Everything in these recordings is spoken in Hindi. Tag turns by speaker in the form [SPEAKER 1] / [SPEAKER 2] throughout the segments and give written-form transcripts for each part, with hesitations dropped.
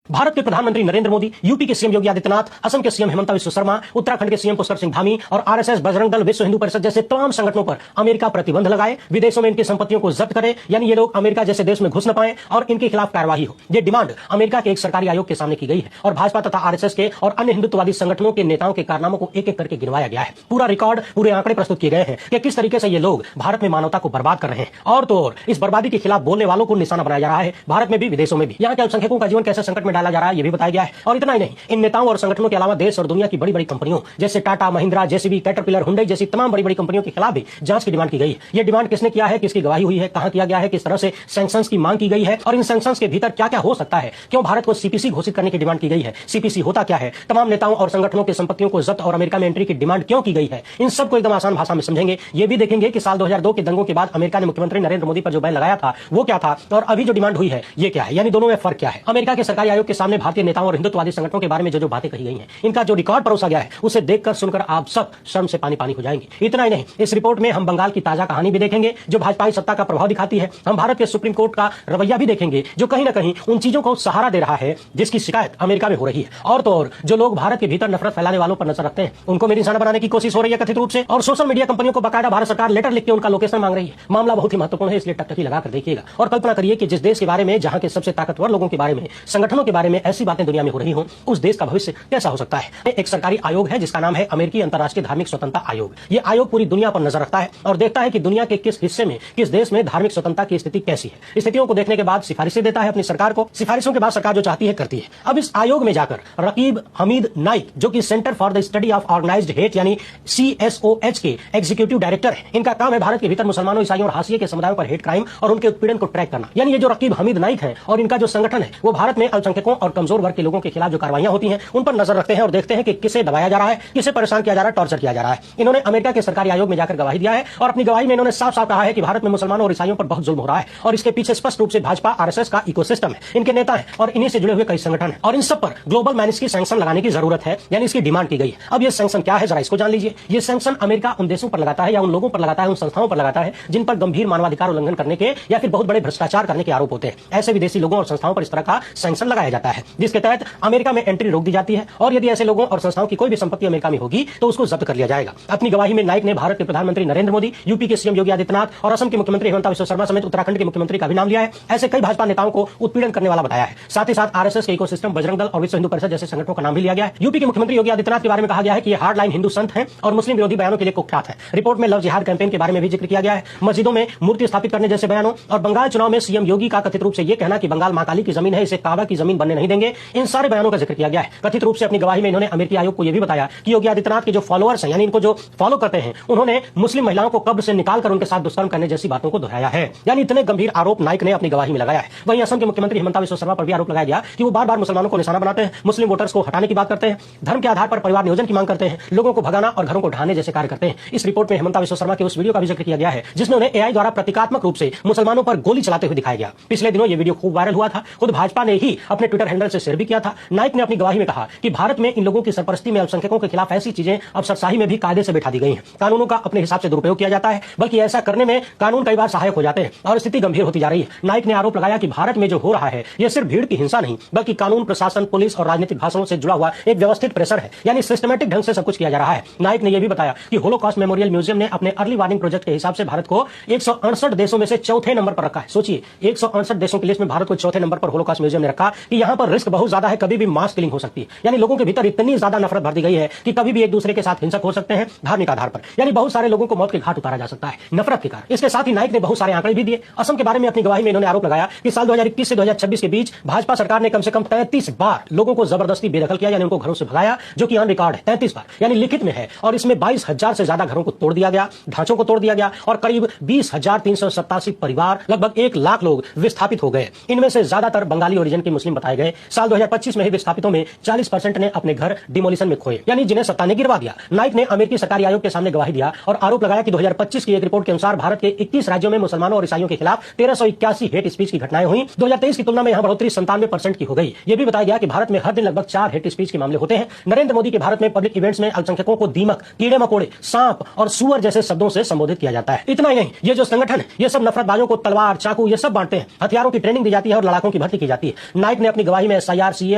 [SPEAKER 1] भारत के प्रधानमंत्री नरेंद्र मोदी, यूपी के सीएम योगी आदित्यनाथ, असम के सीएम हिमंता बिस्वा शर्मा, उत्तराखंड के सीएम पुष्कर सिंह धामी और आरएसएस, बजरंग दल, विश्व हिंदू परिषद जैसे तमाम संगठनों पर अमेरिका प्रतिबंध लगाए, विदेशों में इनकी संपत्तियों को जब्त करे, यानी ये लोग अमेरिका जैसे देश में घुस न पाए और इनके खिलाफ कार्रवाई हो। ये डिमांड अमेरिका के एक सरकारी आयोग के सामने की गई है और भाजपा तथा आरएसएस के और अन्य हिंदुत्ववादी संगठनों के नेताओं के कारनामों को एक एक करके गिनवाया गया है। पूरा रिकॉर्ड, पूरे आंकड़े प्रस्तुत किए गए हैं कि किस तरीके से ये लोग भारत में मानवता को बर्बाद कर रहे हैं और तो और इस बर्बादी के खिलाफ बोलने वालों को निशाना बनाया जा रहा है, भारत में भी विदेशों में भी। यहाँ के अल्पसंख्यकों का जीवन कैसे संकट में डाला जा रहा है, ये भी बताया गया है। और इतना ही नहीं, इन नेताओं और संगठनों के अलावा देश और दुनिया की बड़ी बड़ी कंपनियों जैसे Tata, Mahindra, JCB, caterpillar, Hyundai जैसी तमाम बड़ी बड़ी कंपनियों के खिलाफ भी जांच की डिमांड की गई है। ये डिमांड किसने किया है, किसकी गवाही हुई है, कहां किया गया है, किस तरह से सैंक्शंस की मांग की गई है और इन सैंक्शंस के भीतर क्या क्या हो सकता है, क्यों भारत को सीपीसी घोषित करने की डिमांड की गई है, सीपीसी होता क्या है, तमाम नेताओं और संगठनों की संपत्तियों को जब्त और अमेरिका में एंट्री की डिमांड क्यों की गई है, इन सबको एकदम आसान भाषा में समझेंगे। ये भी देखेंगे कि साल 2002 के दंगों के बाद अमेरिका ने मुख्यमंत्री नरेंद्र मोदी पर जो बैन लगाया था वो क्या था और अभी जो डिमांड हुई है ये क्या है, यानी दोनों में फर्क क्या है। अमेरिका के सरकारी आयोग के सामने भारतीय नेताओं और हिंदुत्ववादी संगठनों के बारे में जो बातें कही गई हैं, इनका जो रिकॉर्ड परोसा गया है उसे देखकर सुनकर आप सब शर्म से पानी पानी हो जाएंगे। इतना ही नहीं, इस रिपोर्ट में हम बंगाल की ताजा कहानी भी देखेंगे जो भाजपाई सत्ता का प्रभाव दिखाती है। हम भारत के सुप्रीम कोर्ट का रवैया भी देखेंगे जो कहीं ना कहीं उन चीजों को सहारा दे रहा है जिसकी शिकायत अमेरिका में हो रही है। और तो और जो लोग भारत के भीतर नफरत फैलाने वालों पर नजर रखते हैं उनको मेरी निशाना बनाने की कोशिश हो रही है कथित रूप से। और सोशल मीडिया कंपनियों को बाकायदा भारत सरकार लेटर लिख के उनका लोकेशन मांग रही है। मामला बहुत ही महत्वपूर्ण है, इसलिए टकटकी लगाकर देखिएगा और कल्पना करिए कि जिस देश के बारे में, जहां के सबसे ताकतवर लोगों के बारे में, संगठनों के बारे में ऐसी बातें दुनिया में हो रही हो, उस देश का भविष्य कैसा हो सकता है। एक सरकारी आयोग है जिसका नाम है अमेरिकी अंतर्राष्ट्रीय धार्मिक स्वतंत्रता आयोग। ये आयोग पूरी दुनिया पर नजर रखता है और देखता है कि दुनिया के किस हिस्से में, किस देश में धार्मिक स्वतंत्रता की स्थिति कैसी है। स्थितियों को देखने के बाद सिफारिशें देता है अपनी सरकार को, सिफारिशों के बाद सरकार जो चाहती है करती है। अब इस आयोग में जाकर रकीब हमीद नाइक, जो कि centre for the study of organised hate यानी CSOH के एग्जीक्यूटिव डायरेक्टर है, इनका काम है भारत के भीतर मुसलमानों, ईसाइयों और हाशिए के समुदायों पर हेट क्राइम और उनके उत्पीड़न को ट्रैक करना। यानी ये जो रकीब हमीद नाइक है और इनका जो संगठन है वो भारत में अल्पसंख्यकों और कमजोर वर्ग के लोगों के खिलाफ जो कार्रवाइयां होती हैं उन पर नजर रखते हैं और देखते हैं कि किसे दबाया जा रहा है, किसे परेशान किया जा रहा है, टॉर्चर किया जा रहा है। इन्होंने अमेरिका के सरकारी आयोग में जाकर गवाही दिया है और अपनी गवाही में इन्होंने साफ साफ कहा है कि भारत में मुसलमानों और ईसाइयों पर बहुत जुल्म हो रहा है और इसके पीछे स्पष्ट रूप से भाजपा, आरएसएस का इकोसिस्टम है, इनके नेता हैं और इन्हीं से जुड़े हुए कई संगठन हैं और इन सब पर ग्लोबल मैग्निफिकेंट सैंक्शन लगाने की जरूरत है, यानी इसकी डिमांड की गई है। अब ये सैंक्शन क्या है, जरा इसको जान लीजिए। ये सैंक्शन अमेरिका उन देशों पर लगाता है या उन लोगों पर लगाता है, उन संस्थाओं पर लगाता है जिन पर गंभीर मानवाधिकार उल्लंघन करने के या फिर बहुत बड़े भ्रष्टाचार करने के आरोप होते हैं। ऐसे विदेशी लोगों और संस्थाओं पर इस तरह का सैंक्शन लगाया जाता है जिसके तहत अमेरिका में एंट्री रोक दी जाती है और यदि ऐसे लोगों और संस्थाओं की कोई भी संपत्ति अमेरिका में होगी तो उसको जब्त कर लिया जाएगा। अपनी गवाही में नाइक ने भारत के प्रधानमंत्री नरेंद्र मोदी, यूपी के सीएम योगी आदित्यनाथ और असम के मुख्यमंत्री हिमंता बिस्वा शर्मा समेत उत्तराखंड के मुख्यमंत्री का भी नाम लिया है। ऐसे कई भाजपा नेताओं को उत्पीड़न करने वाला बताया है। साथ ही साथ आरएसएस के इकोसिस्टम, बजरंग दल और विश्व हिंदू परिषद जैसे संगठनों का नाम भी लिया गया है। यूपी के मुख्यमंत्री योगी आदित्यनाथ के बारे में कहा गया है कि ये हार्ड लाइन हिंदू संत हैं और मुस्लिम विरोधी बयानों के लिए कुख्यात है। रिपोर्ट में लव जिहाद कैंपेन के बारे में भी जिक्र किया गया है, मस्जिदों में मूर्ति स्थापित करने जैसे बयानों और बंगाल चुनाव में सीएम योगी का कथित रूप से यह कहना कि बंगाल मां काली की जमीन है, इसे काबा की जमीन बनने नहीं देंगे, इन सारे बयानों का जिक्र किया गया है। कथित रूप से अपनी गवाही में इन्होंने अमेरिकी आयोग को यह भी बताया कि योगी आदित्यनाथ के जो फॉलोअर्स हैं, यानी इनको जो फॉलो करते हैं, उन्होंने मुस्लिम महिलाओं को कब्र से निकालकर उनके साथ दुष्कर्म करने जैसी बातों को दोहराया है। यानी इतने गंभीर आरोप नाइक ने अपनी गवाही में लगाया है। वहीं असम के मुख्यमंत्री हिमंता बिस्वा शर्मा पर भी आरोप लगाया गया कि वो बार बार मुसलमानों को निशाना बनाते हैं, मुस्लिम वोटर्स को हटाने की बात करते हैं, धर्म के आधार पर परिवार नियोजन की मांग करते हैं, लोगों को भगाना और घरों को ढाने जैसे कार्य करते हैं। इस रिपोर्ट में हिमंता बिस्वा शर्मा के उस वीडियो का भी जिक्र किया गया है जिसमें उन्हें एआई द्वारा प्रतीकात्मक रूप से मुसलमानों पर गोली चलाते हुए दिखाया गया। पिछले दिनों यह वीडियो खूब वायरल हुआ था, खुद भाजपा ने ही अपने ट्विटर हैंडल से शेयर भी किया था। नाइक ने अपनी गवाही में कहा कि भारत में इन लोगों की सरपरस्ती में अल्पसंख्यकों के खिलाफ ऐसी चीजें अफसरशाही में भी कायदे से बैठा दी गई हैं। कानूनों का अपने हिसाब से दुरुपयोग किया जाता है, बल्कि ऐसा करने में कानून कई बार सहायक हो जाते हैं और स्थिति गंभीर होती जा रही है। नाइक ने आरोप लगाया कि भारत में जो हो रहा है यह सिर्फ भीड़ की हिंसा नहीं बल्कि कानून, प्रशासन, पुलिस और राजनीतिक भाषणों से जुड़ा हुआ एक व्यवस्थित प्रेशर है, यानी सिस्टमैटिक ढंग से सब कुछ किया जा रहा है। नाइक ने यह भी बताया कि होलोकॉस्ट मेमोरियल म्यूजियम ने अपने अर्ली वार्निंग प्रोजेक्ट के हिसाब से भारत को 168 देशों में से चौथे नंबर पर रखा है। सोचिए, 168 देशों की लिस्ट में भारत को चौथे नंबर पर होलोकॉस्ट म्यूजियम ने रखा कि यहां पर रिस्क बहुत ज्यादा है, कभी भी मास किलिंग हो सकती है। यानी लोगों के भीतर इतनी ज्यादा नफरत भर दी गई है कि कभी भी एक दूसरे के साथ हिंसक हो सकते हैं धार्मिक आधार पर, यानी बहुत सारे लोगों को मौत के घाट उतारा जा सकता है नफरत के कारण। इसके साथ ही नाइक ने बहुत सारे आंकड़े भी दिए। असम के बारे में अपनी गवाही में इन्होंने आरोप लगाया कि साल 2021 से 2026 के बीच भाजपा सरकार ने कम से कम 33 बार लोगों को जबरदस्ती बेदखल किया, यानी उनको घरों से भगाया, जो कि ऑन रिकॉर्ड है 33 बार, यानी लिखित में है। और इसमें 22,000 से ज्यादा घरों को तोड़ दिया गया, ढांचों को तोड़ दिया गया और करीब 20,387 परिवार, लगभग 1 लाख लोग विस्थापित हो गए। इनमें से ज्यादातर बंगाली ओरिजिन के मुस्लिम बताए गए। साल 2025 में ही विस्थापितों में 40% ने अपने घर डिमोलिशन में खोए, यानी जिन्हें सत्ता ने गिरवा दिया। नाइक ने अमेरिकी सरकारी आयोग के सामने गवाही दिया और आरोप लगाया कि 2025 की एक रिपोर्ट के अनुसार भारत के 21 राज्यों में मुसलमानों और ईसाइयों के खिलाफ 1381 हेट स्पीच की घटनाएं हुई। 2023 की तुलना में यहां बढ़ोतरी 97% की हो गई। यह भी बताया गया कि भारत में हर दिन लगभग 4 हेट स्पीच के मामले होते हैं। नरेंद्र मोदी के भारत में पब्लिक इवेंट्स में अल्पसंख्यकों को दीमक, कीड़े मकोड़े, सांप और सुअर जैसे शब्दों से संबोधित किया जाता है। इतना ही नहीं, ये जो संगठन है ये सब नफरतबाजों को तलवार, चाकू ये सब बांटते हैं, हथियारों की ट्रेनिंग दी जाती है और लड़ाकों की भर्ती की जाती है। नाइक ने अपनी गवाही में एसआईआर, सीए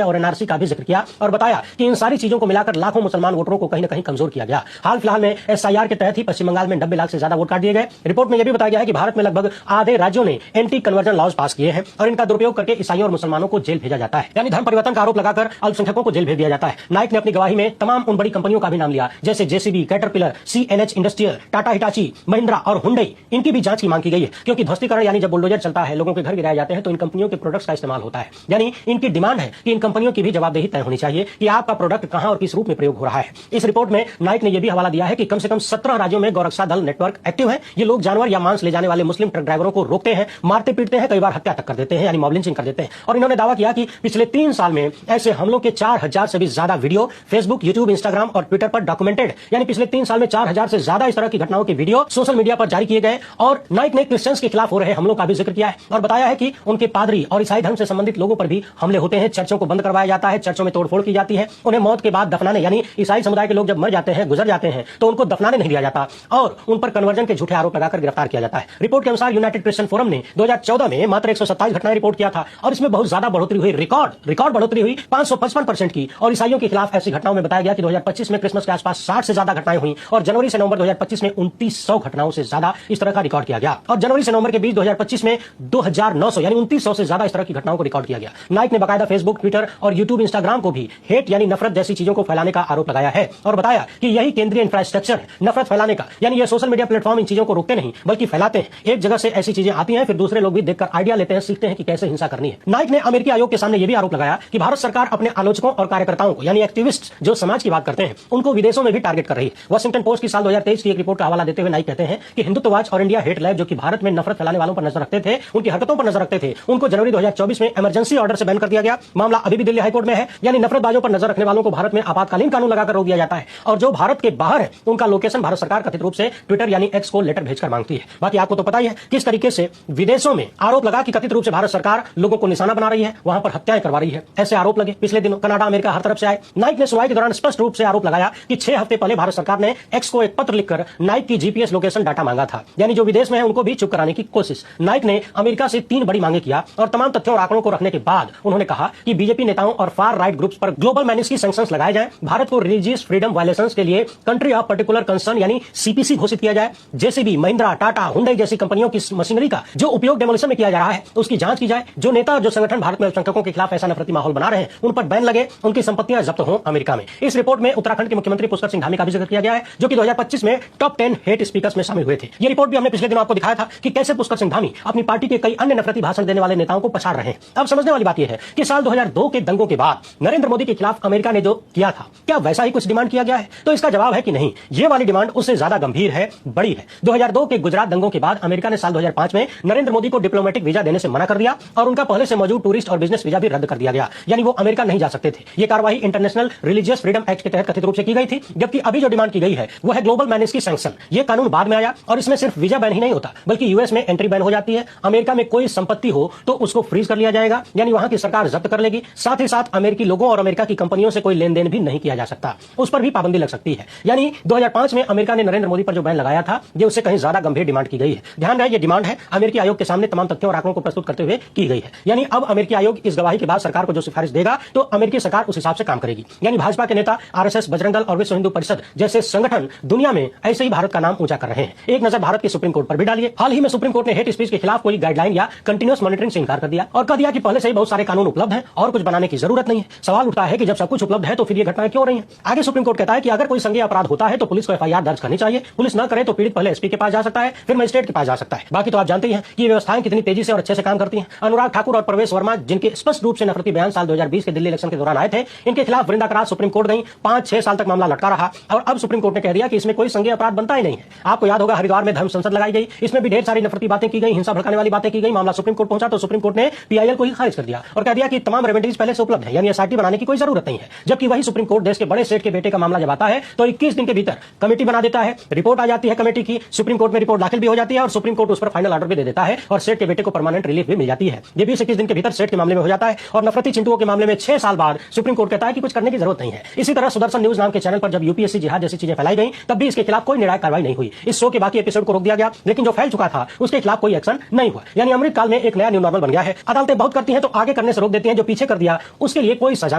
[SPEAKER 1] और एनआरसी का भी जिक्र किया और बताया कि इन सारी चीजों को मिलाकर लाखों मुसलमान वोटरों को कहीं न कहीं कमजोर किया गया। हाल फिलहाल में एसआईआर के तहत ही पश्चिम बंगाल में 90 लाख से ज्यादा वोट काट दिए गए। रिपोर्ट में यह भी बताया गया है कि भारत में लगभग आधे राज्यों ने एंटी कन्वर्जन लॉज पास किए हैं और इनका दुरुपयोग करके ईसाइयों और मुसलमानों को जेल भेजा जाता है, यानी धर्म परिवर्तन का आरोप लगाकर अल्पसंख्यकों को जेल भेज दिया जाता है। नाइक ने अपनी गवाही में तमाम उन बड़ी कंपनियों का भी नाम लिया, जैसे JCB, caterpillar, CNH industrial, Tata Hitachi, Mahindra और हुंडई। इनकी भी जांच की मांग की गई है, क्योंकि ध्वस्तीकरण यानी जब बुलडोजर चलता है, लोगों के घर गिराए जाते हैं, तो इन कंपनियों के प्रोडक्ट्स का इस्तेमाल होता है। यानी इनकी डिमांड है कि इन कंपनियों की भी जवाबदेही तय होनी चाहिए कि आपका प्रोडक्ट कहां और किस रूप में प्रयोग हो रहा है। इस रिपोर्ट में नाइक ने यह भी हवाला दिया है कि कम से कम 17 राज्यों में गौरक्षा दल नेटवर्क एक्टिव है। ये लोग जानवर या मांस ले जाने वाले मुस्लिम ट्रक ड्राइवरों को रोकते हैं, मारते पीटते हैं, कई बार हत्या तक कर देते हैं, यानी मॉब लिंचिंग कर देते हैं। और इन्होंने दावा किया कि पिछले 3 साल में ऐसे हमलों के 4000 से भी ज्यादा वीडियो फेसबुक, यूट्यूब, इंस्टाग्राम और ट्विटर पर डॉक्यूमेंटेड, यानी पिछले 3 साल में 4000 से ज्यादा इस तरह की घटनाओं के वीडियो सोशल मीडिया पर जारी किए गए। और नाइक ने क्रिश्चियंस के खिलाफ हो रहे हमलों का भी जिक्र किया है और बताया है कि उनके पादरी और ईसाई धर्म से संबंधित लोगों पर भी हमले होते हैं, चर्चों को बंद करवाया जाता है, चर्चों में तोड़फोड़ की जाती है, उन्हें मौत के बाद दफनाने, यानी ईसाई समुदाय के लोग जब मर जाते हैं, गुजर जाते हैं, तो उनको दफनाने नहीं दिया जाता और उन पर कन्वर्जन के झूठे आरोप लगाकर गिरफ्तार किया जाता है। रिपोर्ट के अनुसार यूनाइटेड क्रिश्चियन फोरम ने 2014 में मात्र 127 घटनाएं रिपोर्ट किया था और इसमें बहुत ज्यादा बढ़ोतरी हुई, रिकॉर्ड बढ़ोतरी हुई 555% की। और ईसाइयों के खिलाफ ऐसी घटनाओं में बताया गया कि 2025 में क्रिसमस के आसपास 60 से ज्यादा घटनाएं हुई और जनवरी से नवंबर 2025 में 2900 घटनाओं से ज्यादा इस तरह का रिकॉर्ड किया गया। और जनवरी से नवंबर के बीच 2025 में 2900 यानी 2900 से ज्यादा इस तरह की घटनाओं को रिकॉर्ड किया गया। नाइक ने बाकायदा फेसबुक, ट्विटर और यूट्यूब, इंस्टाग्राम को भी हेट यानी नफरत जैसी चीजों को फैलाने का आरोप लगाया है और बताया कि यही केंद्रीय इंफ्रास्ट्रक्चर है नफरत फैलाने का, यानी ये सोशल मीडिया प्लेटफॉर्म इन चीजों को रोकते नहीं बल्कि फैलाते हैं। एक जगह से ऐसी चीजें आती हैं, फिर दूसरे लोग भी देखकर आइडिया लेते हैं, सीखते हैं कि कैसे हिंसा करनी है। नाइक ने अमेरिकी आयोग के सामने यह भी आरोप लगाया कि भारत सरकार अपने आलोचकों और कार्यकर्ताओं को, यानी एक्टिविस्ट जो समाज की बात करते हैं, उनको विदेशों में भी टारगेट कर रही है। वाशिंगटन पोस्ट की साल 2023 की एक रिपोर्ट का हवाला देते हुए नाइक कहते हैं कि हिंदुत्व वॉच और इंडिया हेट लैब, जो कि भारत में नफरत फैलाने वालों पर नजर रखते थे, उनकी हरकतों पर नजर रखते थे, उनको जनवरी 2024 में इमरजेंसी ऑर्डर से बैन कर दिया गया। मामला अभी भी दिल्ली हाईकोर्ट में है, यानी नफरतबाजों पर नजर रखने वालों को भारत में आपातकालीन कानून लगाकर रोक दिया जाता है और जो भारत के बाहर है उनका लोकेशन भारत सरकार कथित रूप से ट्विटर यानी एक्स को लेटर भेजकर मांगती है। बाकी आपको तो पता ही है किस तरीके से विदेशों में आरोप लगा कि कथित रूप से भारत सरकार लोगों को निशाना बना रही है, वहां पर हत्याएं करवा रही है। ऐसे आरोप लगे पिछले दिनों, कनाडा, अमेरिका, हर तरफ से आए। नाइक ने सुनवाई के दौरान स्पष्ट रूप से आरोप लगाया कि 6 हफ्ते पहले भारत सरकार ने एक्स को एक पत्र लिखकर नाइक की जीपीएस लोकेशन डाटा मांगा था, यानी जो विदेश में है उनको भी चुप कराने की कोशिश। नाइक ने अमेरिका से 3 बड़ी मांगे किया और तमाम तथ्यों और आंकड़ों को रखने के बाद उन्होंने कहा कि बीजेपी नेताओं और फार राइट ग्रुप्स पर ग्लोबल मैग्निस्की सैंक्शंस लगाए जाएं, भारत को रिलीजियस फ्रीडम वायलेशंस के लिए कंट्री ऑफ पर्टिकुलर कंसर्न यानी सीपीसी घोषित किया जाए, जेसीबी, महिंद्रा, टाटा, हुंडई जैसी कंपनियों की मशीनरी का जो उपयोग डेमोलिशन में किया जा रहा है उसकी जांच की जाए, जो नेता और जो संगठन भारत में अल्पसंख्यकों के खिलाफ ऐसा नफरती माहौल बना रहे हैं उन पर बैन लगे, उनकी संपत्तियां जब्त हों अमेरिका में। इस रिपोर्ट में उत्तराखंड के मुख्यमंत्री पुष्कर सिंह धामी का भी जिक्र किया गया है, जो कि 2025 में टॉप 10 हेट स्पीकर्स में शामिल हुए थे। ये रिपोर्ट भी हमने पिछले दिनों आपको दिखाया था कि कैसे पुष्कर सिंह धामी अपनी पार्टी के कई अन्य नफरती भाषण देने वाले नेताओं को पछाड़ रहे हैं। अब समझने वाली बात यह है कि साल 2002 के दंगों के बाद नरेंद्र मोदी के खिलाफ अमेरिका ने जो किया था, क्या वैसा ही कुछ डिमांड किया गया है? तो इसका जवाब है कि नहीं, ये वाली डिमांड उससे ज्यादा गंभीर है, बड़ी है। 2002 के गुजरात दंगों के बाद अमेरिका ने साल 2005 में नरेंद्र मोदी को डिप्लोमेटिक वीजा देने से मना कर दिया और उनका पहले से मौजूद टूरिस्ट और बिजनेस वीजा भी रद्द कर दिया गया, यानी वो अमेरिका नहीं जा सकते थे। ये कार्रवाई इंटरनेशनल रिलीजियस फ्रीडम एक्ट के तहत कथित रूप से की गई थी, जबकि अभी जो डिमांड की गई है वो है ग्लोबल मैग्निस्की सैंक्शन। ये कानून बाद में आया और इसमें सिर्फ वीजा बैन ही नहीं होता बल्कि यूएस में एंट्री बैन हो जाती है। अमेरिका में कोई संपत्ति हो तो उसको फ्रीज कर लिया जाएगा, यानी वहां की सरकार जब्त कर लेगी। साथ ही साथ अमेरिकी लोगों और अमेरिका की कंपनियों से कोई लेन देन भी नहीं किया जा सकता, उस पर भी पाबंदी लग सकती है। यानी 2005 में अमेरिका ने नरेंद्र मोदी पर जो बैन लगाया था ये उससे कहीं ज्यादा गंभीर डिमांड की गई है। ध्यान रहे, ये डिमांड है अमेरिकी आयोग के सामने तमाम तथ्यों और आंकड़ों को प्रस्तुत करते हुए की गई है। यानी अब अमेरिकी आयोग इस गवाही के बाद सरकार को जो सिफारिश देगा तो अमेरिकी सरकार उस हिसाब से काम करेगी। यानी भाजपा के नेता, आरएसएस, बजरंग दल और विश्व हिंदू परिषद जैसे संगठन दुनिया में ऐसे ही भारत का नाम ऊंचा कर रहे हैं। एक नजर भारत के सुप्रीम कोर्ट पर भी डालिए। हाल ही में सुप्रीम कोर्ट ने हेट स्पीच के खिलाफ कोई गाइडलाइन या कंटिन्यूअस मॉनिटरिंग से इनकार कर दिया और कह दिया कि पहले से ही बहुत सारे कानून उपलब्ध हैं और कुछ बनाने की जरूरत नहीं है। सवाल उठता है कि जब सब कुछ उपलब्ध है तो फिर ये घटनाएं क्यों रही हैं? आगे सुप्रीम कोर्ट कहता है कि अगर कोई संज्ञेय अपराध होता है तो पुलिस को एफआईआर दर्ज करनी चाहिए। पुलिस न करे तो पीड़ित पहले एसपी के पास जा सकता है, फिर मजिस्ट्रेट के पास जा सकता है। बाकी तो आप जानते ही हैं कि ये व्यवस्थाएं कितनी तेजी से और अच्छे से काम करती हैं। अनुराग ठाकुर और प्रवेश वर्मा, जिनके स्पष्ट रूप से नफरती बयान साल 2020 के दिल्ली इलेक्शन के दौरान आए थे, इनके खिलाफ वृंदा करार सुप्रीम कोर्ट गई। 5-6 साल तक मामला लटका रहा और अब सुप्रीम कोर्ट ने कह दिया कि इसमें कोई संज्ञेय अपराध बनता ही नहीं है। आपको याद होगा हरिद्वार में धर्म संसद लगाई गई, इसमें भी ढेर सारी नफरती बातें की गई, हिंसा भड़काने वाली बातें की गई। मामला सुप्रीम कोर्ट पहुंचा तो सुप्रीम कोर्ट ने पीआईएल को ही खारिज कर दिया और कह दिया कि तमाम रेमेडीज पहले से उपलब्ध है, यानी एसआईटी बनाने की कोई जरूरत नहीं है। जबकि वही सुप्रीम कोर्ट देश के बड़े सेठ के बेटे का मामला जब आता है तो 21 दिन के भीतर कमेटी बना देता है, रिपोर्ट आ जाती है कमेटी की, सुप्रीम कोर्ट में रिपोर्ट दाखिल भी हो जाती है और सुप्रीम कोर्ट उस पर फाइनल ऑर्डर भी दे देता है और सेठ के बेटे को परमानेंट रिलीफ भी मिल जाती है। ये भी 21 दिन के भीतर सेठ के मामले में हो जाता है और नफरती चिंटुओं के मामले में 6 साल बाद सुप्रीम कोर्ट कहता है कि कुछ करने की जरूरत नहीं है। इसी तरह सुदर्शन न्यूज नाम के चैनल पर जब यूपीएससी जिहाद जैसी चीजें फैलाई गई तब भी इसके खिलाफ कोई निर्णायक कार्रवाई नहीं हुई। इस शो के बाकी एपिसोड को रोक दिया गया, लेकिन जो फैल चुका था उसके खिलाफ कोई एक्शन नहीं हुआ। यानी अमृत काल में एक नया न्यू नॉर्मल बन गया है। अदालतें बहुत करती हैं तो आगे करने करने से रोक देती हैं, जो पीछे कर दिया उसके लिए कोई सजा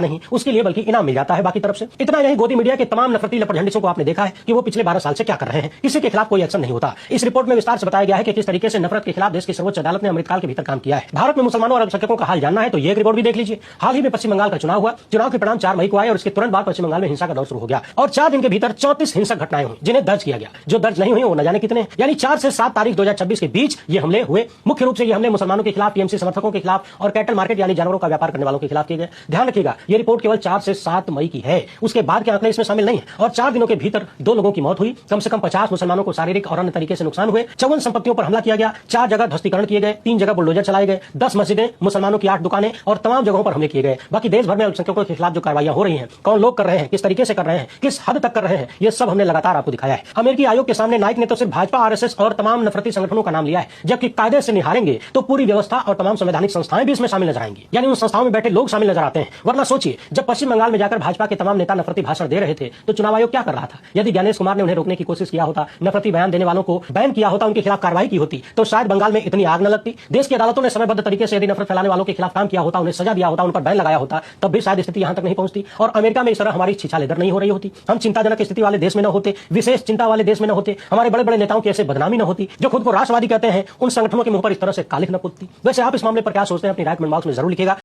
[SPEAKER 1] नहीं, उसके लिए बल्कि इनाम मिल जाता है बाकी तरफ से। इतना नहीं, गोदी मीडिया के तमाम नफरती लपटझंडिसों को आपने देखा है कि वो पिछले 12 साल से क्या कर रहे हैं, किसी के खिलाफ कोई एक्शन नहीं होता। इस रिपोर्ट में विस्तार से बताया गया है कि किस तरीके से नफरत के खिलाफ देश की सर्वोच्च अदालत ने अमृतकाल के भीतर काम किया है। भारत में मुसलमानों और अल्पसंख्यकों का हाल जानना है तो ये रिपोर्ट भी देख लीजिए। हाल ही में पश्चिम बंगाल का चुनाव हुआ, चुनाव के परिणाम 4 मई को आए और इसके तुरंत बाद पश्चिम बंगाल में हिंसा का दौर शुरू हो गया और 4 दिन के भीतर 34 हिंसक घटनाएं हुई जिन्हें दर्ज किया गया। जो दर्ज नहीं हुई वो न जाने कितने, यानी 4 से 7 तारीख 2026 के बीच ये हमले हुए। मुख्य रूप से ये हमले मुसलमानों के खिलाफ, टीएमसी समर्थकों के खिलाफ और कैटल मार्केट यानी जानवरों का व्यापार करने वालों के खिलाफ किए गए। ध्यान रखिएगा, ये रिपोर्ट केवल 4 से 7 मई की है, उसके बाद के आंकड़े इसमें शामिल नहीं है। और 4 दिनों के भीतर 2 लोगों की मौत हुई, कम से कम 50 मुसलमानों को शारीरिक और अन्य तरीके से नुकसान हुए, 54 संपत्तियों पर हमला किया गया, 4 जगह ध्वस्तीकरण किए गए, 3 जगह बुलडोजर चलाए गए, 10 मस्जिदें, मुसलमानों की 8 दुकानें और तमाम जगहों पर हमले किए गए। बाकी देश भर में अल्पसंख्यकों के खिलाफ जो कार्रवाइयां हो रही हैं, कौन लोग कर रहे हैं, किस तरीके से कर रहे हैं, किस हद तक कर रहे हैं, ये सब हमने लगातार आपको दिखाया है। अमेरिकी आयोग के सामने नाइक ने तो सिर्फ भाजपा, आरएसएस और तमाम नफरती संगठनों का नाम लिया है, जबकि कायदे से निहारेंगे तो पूरी व्यवस्था और तमाम संवैधानिक संस्थाएं भी इसमें शामिल नजर आएंगी, यानी उन संस्थाओं में बैठे लोग शामिल नजर आते हैं। वरना सोचिए, जब पश्चिम बंगाल में जाकर भाजपा के तमाम नेता नफरती भाषण दे रहे थे तो चुनाव आयोग क्या कर रहा था? यदि ज्ञानेश कुमार ने उन्हें रोकने की कोशिश किया होता, नफरती बयान देने वालों को बैन किया होता, उनके खिलाफ कार्रवाई की होती, तो शायद बंगाल में इतनी आग न लगती। देश की अदालतों ने समयबद्ध तरीके से यदि नफरत फैलाने वालों के खिलाफ काम किया होता, उन्हें सजा दिया होता, उन पर बैन लगाया होता, तब भी शायद स्थिति यहां तक नहीं पहुंचती और अमेरिका में इस तरह हमारी छिछाल इधर नहीं हो रही होती। हम चिंताजनक स्थिति वाले देश में न होते, विशेष चिंता वाले देश में न होते, हमारे बड़े बड़े नेताओं की ऐसे बदनामी न होती, जो खुद को राष्ट्रवादी कहते हैं, उन संगठनों के मुंह पर इस तरह से कालिख न पुतती। वैसे आप इस मामले पर क्या सोचते हैं, अपनी राय कमेंट बॉक्स में जरूर लिखिएगा।